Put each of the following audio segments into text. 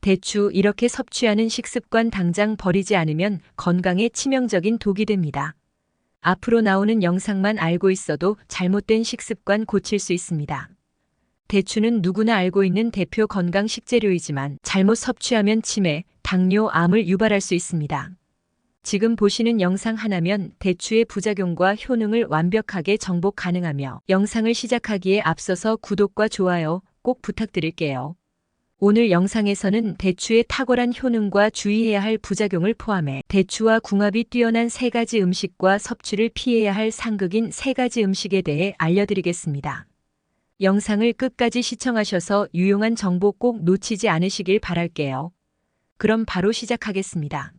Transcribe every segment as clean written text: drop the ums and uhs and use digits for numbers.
대추 이렇게 섭취하는 식습관 당장 버리지 않으면 건강에 치명적인 독이 됩니다. 앞으로 나오는 영상만 알고 있어도 잘못된 식습관 고칠 수 있습니다. 대추는 누구나 알고 있는 대표 건강 식재료이지만 잘못 섭취하면 치매, 당뇨, 암을 유발할 수 있습니다. 지금 보시는 영상 하나면 대추의 부작용과 효능을 완벽하게 정복 가능하며 영상을 시작하기에 앞서서 구독과 좋아요 꼭 부탁드릴게요. 오늘 영상에서는 대추의 탁월한 효능과 주의해야 할 부작용을 포함해 대추와 궁합이 뛰어난 3가지 음식과 섭취를 피해야 할 상극인 3가지 음식에 대해 알려드리겠습니다. 영상을 끝까지 시청하셔서 유용한 정보 꼭 놓치지 않으시길 바랄게요. 그럼 바로 시작하겠습니다.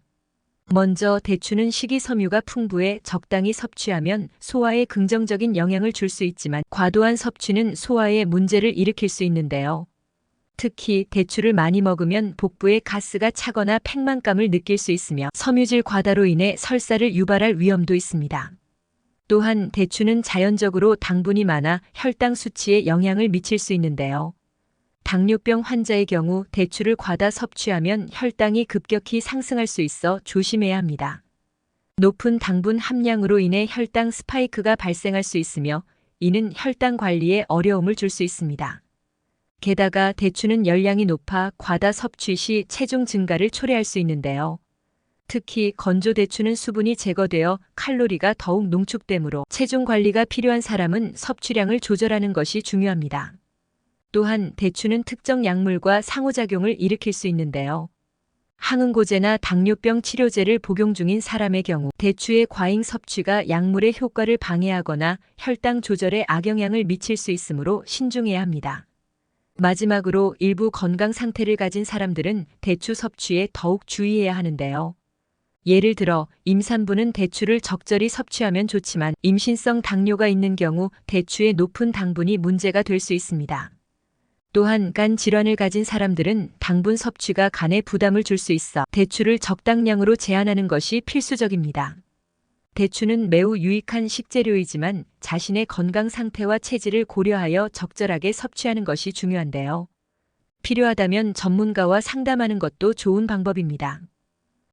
먼저 대추는 식이섬유가 풍부해 적당히 섭취하면 소화에 긍정적인 영향을 줄 수 있지만 과도한 섭취는 소화에 문제를 일으킬 수 있는데요. 특히 대추를 많이 먹으면 복부에 가스가 차거나 팽만감을 느낄 수 있으며 섬유질 과다로 인해 설사를 유발할 위험도 있습니다. 또한 대추는 자연적으로 당분이 많아 혈당 수치에 영향을 미칠 수 있는데요. 당뇨병 환자의 경우 대추를 과다 섭취하면 혈당이 급격히 상승할 수 있어 조심해야 합니다. 높은 당분 함량으로 인해 혈당 스파이크가 발생할 수 있으며 이는 혈당 관리에 어려움을 줄 수 있습니다. 게다가 대추는 열량이 높아 과다 섭취 시 체중 증가를 초래할 수 있는데요. 특히 건조 대추는 수분이 제거되어 칼로리가 더욱 농축되므로 체중 관리가 필요한 사람은 섭취량을 조절하는 것이 중요합니다. 또한 대추는 특정 약물과 상호작용을 일으킬 수 있는데요. 항응고제나 당뇨병 치료제를 복용 중인 사람의 경우 대추의 과잉 섭취가 약물의 효과를 방해하거나 혈당 조절에 악영향을 미칠 수 있으므로 신중해야 합니다. 마지막으로 일부 건강 상태를 가진 사람들은 대추 섭취에 더욱 주의해야 하는데요. 예를 들어 임산부는 대추를 적절히 섭취하면 좋지만 임신성 당뇨가 있는 경우 대추의 높은 당분이 문제가 될 수 있습니다. 또한 간 질환을 가진 사람들은 당분 섭취가 간에 부담을 줄 수 있어 대추를 적당량으로 제한하는 것이 필수적입니다. 대추는 매우 유익한 식재료이지만 자신의 건강 상태와 체질을 고려하여 적절하게 섭취하는 것이 중요한데요. 필요하다면 전문가와 상담하는 것도 좋은 방법입니다.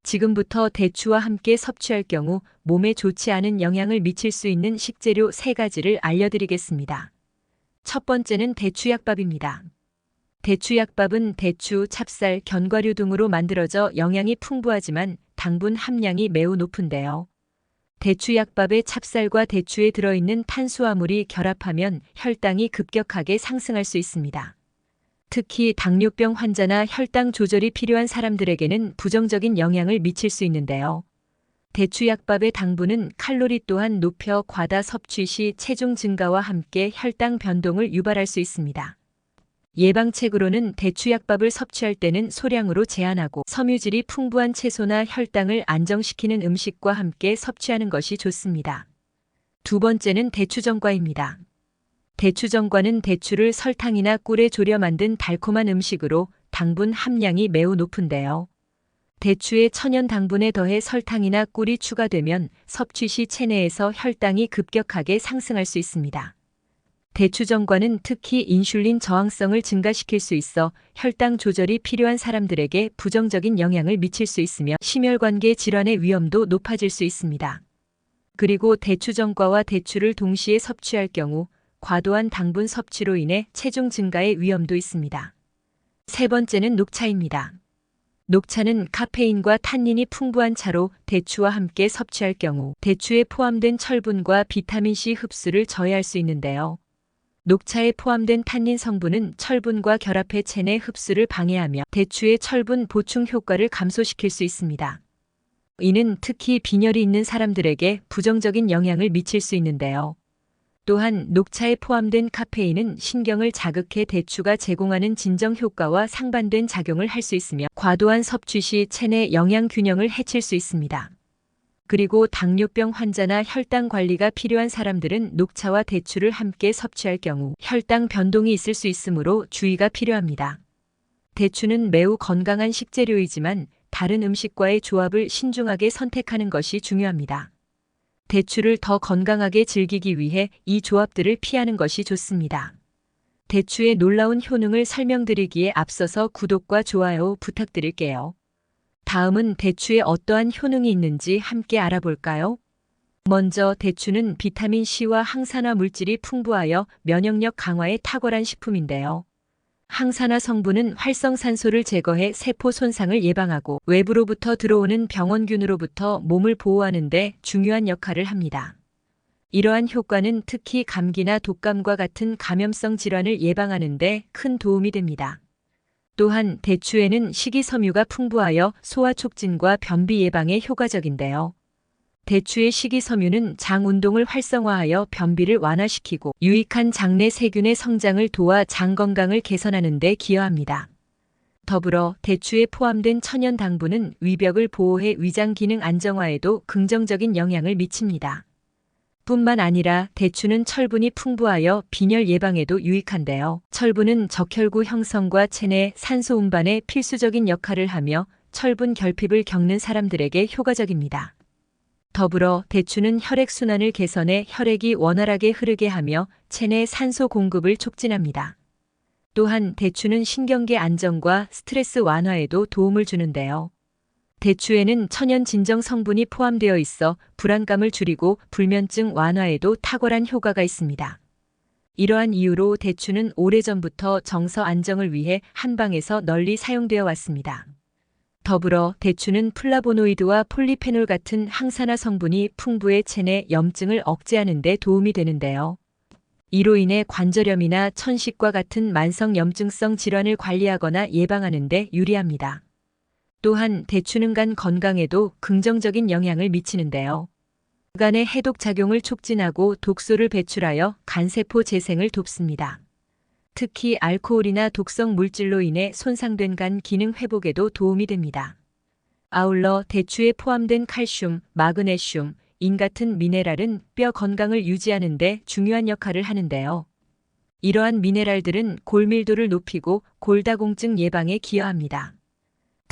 지금부터 대추와 함께 섭취할 경우 몸에 좋지 않은 영향을 미칠 수 있는 식재료 3가지를 알려드리겠습니다. 첫 번째는 대추약밥입니다. 대추약밥은 대추, 찹쌀, 견과류 등으로 만들어져 영양이 풍부하지만 당분 함량이 매우 높은데요. 대추약밥에 찹쌀과 대추에 들어있는 탄수화물이 결합하면 혈당이 급격하게 상승할 수 있습니다. 특히 당뇨병 환자나 혈당 조절이 필요한 사람들에게는 부정적인 영향을 미칠 수 있는데요. 대추약밥의 당분은 칼로리 또한 높여 과다 섭취 시 체중 증가와 함께 혈당 변동을 유발할 수 있습니다. 예방책으로는 대추약밥을 섭취할 때는 소량으로 제한하고 섬유질이 풍부한 채소나 혈당을 안정시키는 음식과 함께 섭취하는 것이 좋습니다. 두 번째는 대추전과입니다. 대추전과는 대추를 설탕이나 꿀에 졸여 만든 달콤한 음식으로 당분 함량이 매우 높은데요. 대추의 천연 당분에 더해 설탕이나 꿀이 추가되면 섭취 시 체내에서 혈당이 급격하게 상승할 수 있습니다. 대추전과는 특히 인슐린 저항성을 증가시킬 수 있어 혈당 조절이 필요한 사람들에게 부정적인 영향을 미칠 수 있으며 심혈관계 질환의 위험도 높아질 수 있습니다. 그리고 대추전과와 대추를 동시에 섭취할 경우 과도한 당분 섭취로 인해 체중 증가의 위험도 있습니다. 세 번째는 녹차입니다. 녹차는 카페인과 탄닌이 풍부한 차로 대추와 함께 섭취할 경우 대추에 포함된 철분과 비타민C 흡수를 저해할 수 있는데요. 녹차에 포함된 탄닌 성분은 철분과 결합해 체내 흡수를 방해하며 대추의 철분 보충 효과를 감소시킬 수 있습니다. 이는 특히 빈혈이 있는 사람들에게 부정적인 영향을 미칠 수 있는데요. 또한 녹차에 포함된 카페인은 신경을 자극해 대추가 제공하는 진정 효과와 상반된 작용을 할 수 있으며 과도한 섭취 시 체내 영양 균형을 해칠 수 있습니다. 그리고 당뇨병 환자나 혈당 관리가 필요한 사람들은 녹차와 대추를 함께 섭취할 경우 혈당 변동이 있을 수 있으므로 주의가 필요합니다. 대추는 매우 건강한 식재료이지만 다른 음식과의 조합을 신중하게 선택하는 것이 중요합니다. 대추를 더 건강하게 즐기기 위해 이 조합들을 피하는 것이 좋습니다. 대추의 놀라운 효능을 설명드리기에 앞서서 구독과 좋아요 부탁드릴게요. 다음은 대추에 어떠한 효능이 있는지 함께 알아볼까요? 먼저 대추는 비타민 C와 항산화 물질이 풍부하여 면역력 강화에 탁월한 식품인데요. 항산화 성분은 활성산소를 제거해 세포 손상을 예방하고 외부로부터 들어오는 병원균으로부터 몸을 보호하는 데 중요한 역할을 합니다. 이러한 효과는 특히 감기나 독감과 같은 감염성 질환을 예방하는 데 큰 도움이 됩니다. 또한 대추에는 식이섬유가 풍부하여 소화 촉진과 변비 예방에 효과적인데요. 대추의 식이섬유는 장 운동을 활성화하여 변비를 완화시키고 유익한 장내 세균의 성장을 도와 장 건강을 개선하는 데 기여합니다. 더불어 대추에 포함된 천연 당분은 위벽을 보호해 위장 기능 안정화에도 긍정적인 영향을 미칩니다. 뿐만 아니라 대추는 철분이 풍부하여 빈혈 예방에도 유익한데요. 철분은 적혈구 형성과 체내 산소 운반에 필수적인 역할을 하며 철분 결핍을 겪는 사람들에게 효과적입니다. 더불어 대추는 혈액순환을 개선해 혈액이 원활하게 흐르게 하며 체내 산소 공급을 촉진합니다. 또한 대추는 신경계 안정과 스트레스 완화에도 도움을 주는데요. 대추에는 천연 진정 성분이 포함되어 있어 불안감을 줄이고 불면증 완화에도 탁월한 효과가 있습니다. 이러한 이유로 대추는 오래전부터 정서 안정을 위해 한방에서 널리 사용되어 왔습니다. 더불어 대추는 플라보노이드와 폴리페놀 같은 항산화 성분이 풍부해 체내 염증을 억제하는 데 도움이 되는데요. 이로 인해 관절염이나 천식과 같은 만성 염증성 질환을 관리하거나 예방하는 데 유리합니다. 또한 대추는 간 건강에도 긍정적인 영향을 미치는데요. 간의 해독 작용을 촉진하고 독소를 배출하여 간세포 재생을 돕습니다. 특히 알코올이나 독성 물질로 인해 손상된 간 기능 회복에도 도움이 됩니다. 아울러 대추에 포함된 칼슘, 마그네슘, 인 같은 미네랄은 뼈 건강을 유지하는 데 중요한 역할을 하는데요. 이러한 미네랄들은 골밀도를 높이고 골다공증 예방에 기여합니다.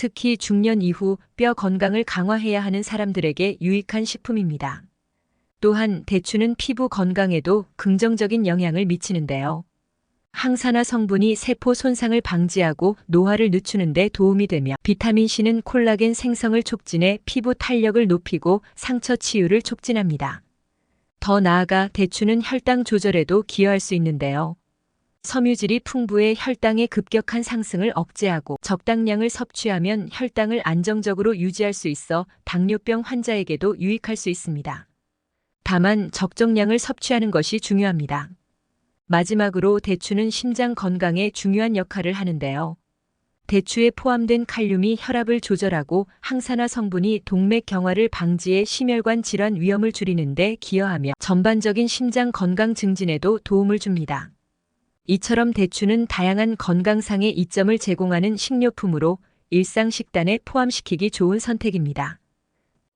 특히 중년 이후 뼈 건강을 강화해야 하는 사람들에게 유익한 식품입니다. 또한 대추는 피부 건강에도 긍정적인 영향을 미치는데요. 항산화 성분이 세포 손상을 방지하고 노화를 늦추는 데 도움이 되며 비타민C는 콜라겐 생성을 촉진해 피부 탄력을 높이고 상처 치유를 촉진합니다. 더 나아가 대추는 혈당 조절에도 기여할 수 있는데요. 섬유질이 풍부해 혈당의 급격한 상승을 억제하고 적당량을 섭취하면 혈당을 안정적으로 유지할 수 있어 당뇨병 환자에게도 유익할 수 있습니다. 다만 적정량을 섭취하는 것이 중요합니다. 마지막으로 대추는 심장 건강에 중요한 역할을 하는데요. 대추에 포함된 칼륨이 혈압을 조절하고 항산화 성분이 동맥 경화를 방지해 심혈관 질환 위험을 줄이는 데 기여하며 전반적인 심장 건강 증진에도 도움을 줍니다. 이처럼 대추는 다양한 건강상의 이점을 제공하는 식료품으로 일상 식단에 포함시키기 좋은 선택입니다.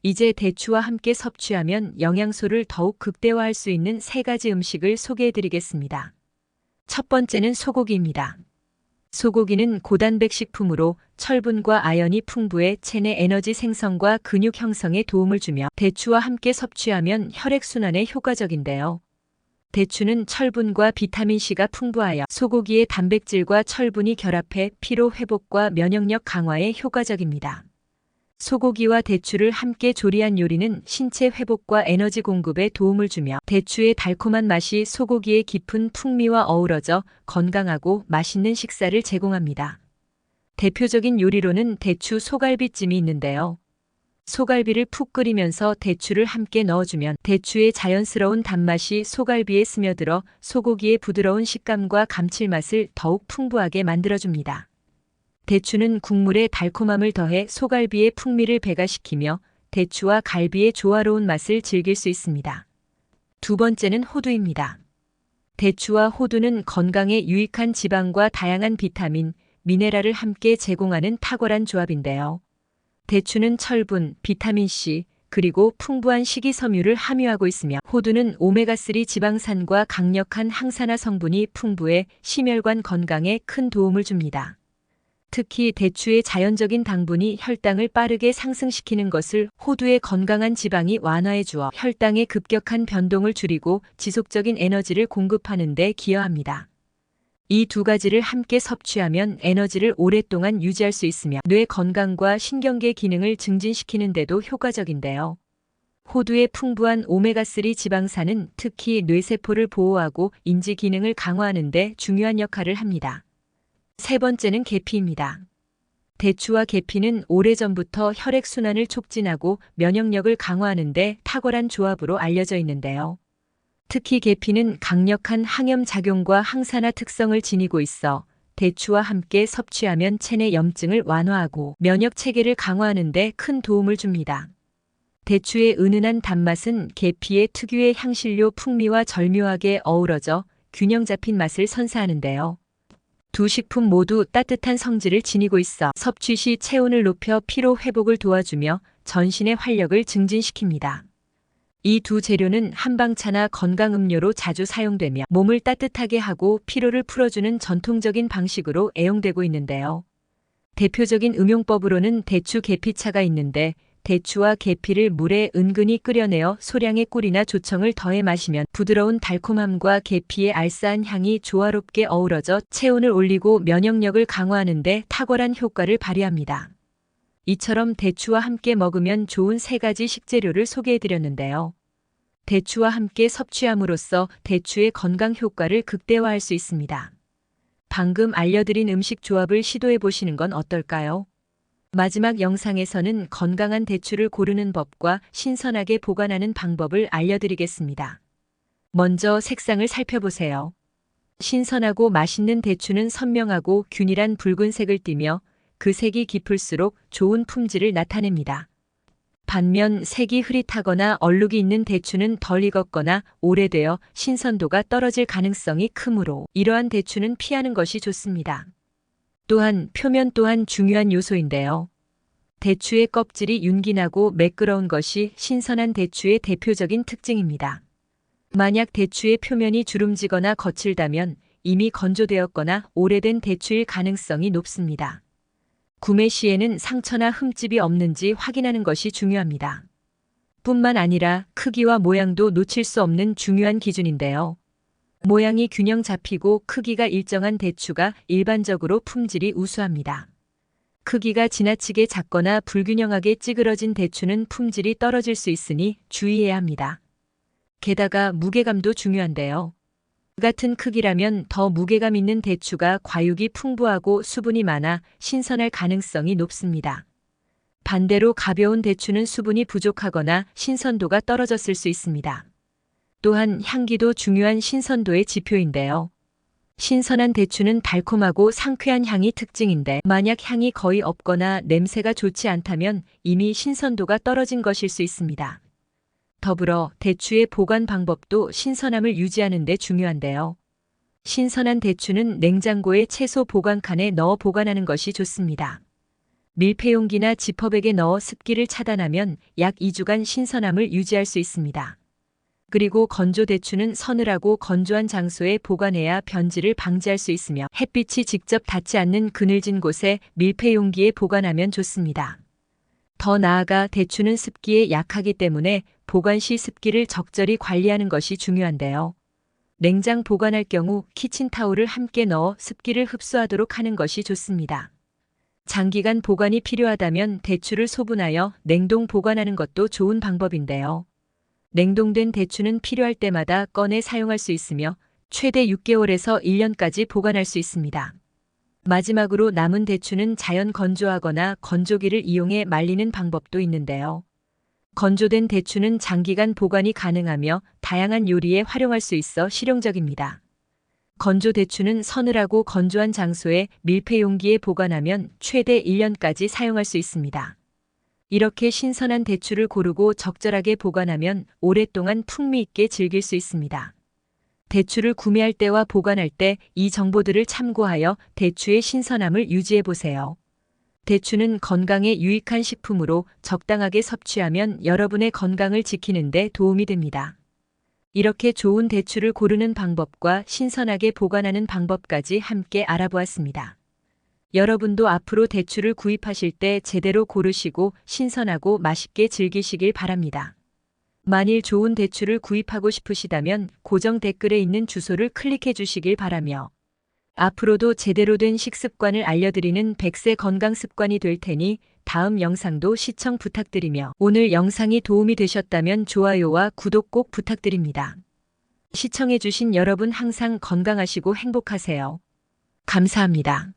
이제 대추와 함께 섭취하면 영양소를 더욱 극대화할 수 있는 3가지 음식을 소개해드리겠습니다. 첫 번째는 소고기입니다. 소고기는 고단백 식품으로 철분과 아연이 풍부해 체내 에너지 생성과 근육 형성에 도움을 주며 대추와 함께 섭취하면 혈액순환에 효과적인데요. 대추는 철분과 비타민C가 풍부하여 소고기의 단백질과 철분이 결합해 피로 회복과 면역력 강화에 효과적입니다. 소고기와 대추를 함께 조리한 요리는 신체 회복과 에너지 공급에 도움을 주며 대추의 달콤한 맛이 소고기의 깊은 풍미와 어우러져 건강하고 맛있는 식사를 제공합니다. 대표적인 요리로는 대추 소갈비찜이 있는데요. 소갈비를 푹 끓이면서 대추를 함께 넣어주면 대추의 자연스러운 단맛이 소갈비에 스며들어 소고기의 부드러운 식감과 감칠맛을 더욱 풍부하게 만들어줍니다. 대추는 국물에 달콤함을 더해 소갈비의 풍미를 배가시키며 대추와 갈비의 조화로운 맛을 즐길 수 있습니다. 두 번째는 호두입니다. 대추와 호두는 건강에 유익한 지방과 다양한 비타민, 미네랄을 함께 제공하는 탁월한 조합인데요. 대추는 철분, 비타민C, 그리고 풍부한 식이섬유를 함유하고 있으며 호두는 오메가3 지방산과 강력한 항산화 성분이 풍부해 심혈관 건강에 큰 도움을 줍니다. 특히 대추의 자연적인 당분이 혈당을 빠르게 상승시키는 것을 호두의 건강한 지방이 완화해 주어 혈당의 급격한 변동을 줄이고 지속적인 에너지를 공급하는 데 기여합니다. 이 두 가지를 함께 섭취하면 에너지를 오랫동안 유지할 수 있으며 뇌 건강과 신경계 기능을 증진시키는 데도 효과적인데요. 호두의 풍부한 오메가3 지방산은 특히 뇌세포를 보호하고 인지 기능을 강화하는 데 중요한 역할을 합니다. 세 번째는 계피입니다. 대추와 계피는 오래전부터 혈액순환을 촉진하고 면역력을 강화하는 데 탁월한 조합으로 알려져 있는데요. 특히 계피는 강력한 항염 작용과 항산화 특성을 지니고 있어 대추와 함께 섭취하면 체내 염증을 완화하고 면역 체계를 강화하는 데 큰 도움을 줍니다. 대추의 은은한 단맛은 계피의 특유의 향신료 풍미와 절묘하게 어우러져 균형 잡힌 맛을 선사하는데요. 두 식품 모두 따뜻한 성질을 지니고 있어 섭취 시 체온을 높여 피로 회복을 도와주며 전신의 활력을 증진시킵니다. 이 두 재료는 한방차나 건강음료로 자주 사용되며 몸을 따뜻하게 하고 피로를 풀어주는 전통적인 방식으로 애용되고 있는데요. 대표적인 음용법으로는 대추 계피차가 있는데 대추와 계피를 물에 은근히 끓여내어 소량의 꿀이나 조청을 더해 마시면 부드러운 달콤함과 계피의 알싸한 향이 조화롭게 어우러져 체온을 올리고 면역력을 강화하는 데 탁월한 효과를 발휘합니다. 이처럼 대추와 함께 먹으면 좋은 세 가지 식재료를 소개해드렸는데요. 대추와 함께 섭취함으로써 대추의 건강 효과를 극대화할 수 있습니다. 방금 알려드린 음식 조합을 시도해보시는 건 어떨까요? 마지막 영상에서는 건강한 대추를 고르는 법과 신선하게 보관하는 방법을 알려드리겠습니다. 먼저 색상을 살펴보세요. 신선하고 맛있는 대추는 선명하고 균일한 붉은색을 띠며 그 색이 깊을수록 좋은 품질을 나타냅니다. 반면 색이 흐릿하거나 얼룩이 있는 대추는 덜 익었거나 오래되어 신선도가 떨어질 가능성이 크므로 이러한 대추는 피하는 것이 좋습니다. 또한 표면 또한 중요한 요소인데요. 대추의 껍질이 윤기나고 매끄러운 것이 신선한 대추의 대표적인 특징입니다. 만약 대추의 표면이 주름지거나 거칠다면 이미 건조되었거나 오래된 대추일 가능성이 높습니다. 구매 시에는 상처나 흠집이 없는지 확인하는 것이 중요합니다. 뿐만 아니라 크기와 모양도 놓칠 수 없는 중요한 기준인데요. 모양이 균형 잡히고 크기가 일정한 대추가 일반적으로 품질이 우수합니다. 크기가 지나치게 작거나 불균형하게 찌그러진 대추는 품질이 떨어질 수 있으니 주의해야 합니다. 게다가 무게감도 중요한데요. 같은 크기라면 더 무게감 있는 대추가 과육이 풍부하고 수분이 많아 신선할 가능성이 높습니다. 반대로 가벼운 대추는 수분이 부족하거나 신선도가 떨어졌을 수 있습니다. 또한 향기도 중요한 신선도의 지표인데요. 신선한 대추는 달콤하고 상쾌한 향이 특징인데 만약 향이 거의 없거나 냄새가 좋지 않다면 이미 신선도가 떨어진 것일 수 있습니다. 더불어 대추의 보관 방법도 신선함을 유지하는 데 중요한데요. 신선한 대추는 냉장고에 채소 보관칸에 넣어 보관하는 것이 좋습니다. 밀폐용기나 지퍼백에 넣어 습기를 차단하면 약 2주간 신선함을 유지할 수 있습니다. 그리고 건조 대추는 서늘하고 건조한 장소에 보관해야 변질을 방지할 수 있으며 햇빛이 직접 닿지 않는 그늘진 곳에 밀폐용기에 보관하면 좋습니다. 더 나아가 대추는 습기에 약하기 때문에 보관 시 습기를 적절히 관리하는 것이 중요한데요. 냉장 보관할 경우 키친타올을 함께 넣어 습기를 흡수하도록 하는 것이 좋습니다. 장기간 보관이 필요하다면 대추를 소분하여 냉동 보관하는 것도 좋은 방법인데요. 냉동된 대추는 필요할 때마다 꺼내 사용할 수 있으며 최대 6개월에서 1년까지 보관할 수 있습니다. 마지막으로 남은 대추는 자연 건조하거나 건조기를 이용해 말리는 방법도 있는데요. 건조된 대추는 장기간 보관이 가능하며 다양한 요리에 활용할 수 있어 실용적입니다. 건조 대추는 서늘하고 건조한 장소에 밀폐용기에 보관하면 최대 1년까지 사용할 수 있습니다. 이렇게 신선한 대추를 고르고 적절하게 보관하면 오랫동안 풍미 있게 즐길 수 있습니다. 대추를 구매할 때와 보관할 때 이 정보들을 참고하여 대추의 신선함을 유지해 보세요. 대추는 건강에 유익한 식품으로 적당하게 섭취하면 여러분의 건강을 지키는 데 도움이 됩니다. 이렇게 좋은 대추를 고르는 방법과 신선하게 보관하는 방법까지 함께 알아보았습니다. 여러분도 앞으로 대추를 구입하실 때 제대로 고르시고 신선하고 맛있게 즐기시길 바랍니다. 만일 좋은 대추를 구입하고 싶으시다면 고정 댓글에 있는 주소를 클릭해 주시길 바라며 앞으로도 제대로 된 식습관을 알려드리는 100세 건강 습관이 될 테니 다음 영상도 시청 부탁드리며 오늘 영상이 도움이 되셨다면 좋아요와 구독 꼭 부탁드립니다. 시청해주신 여러분 항상 건강하시고 행복하세요. 감사합니다.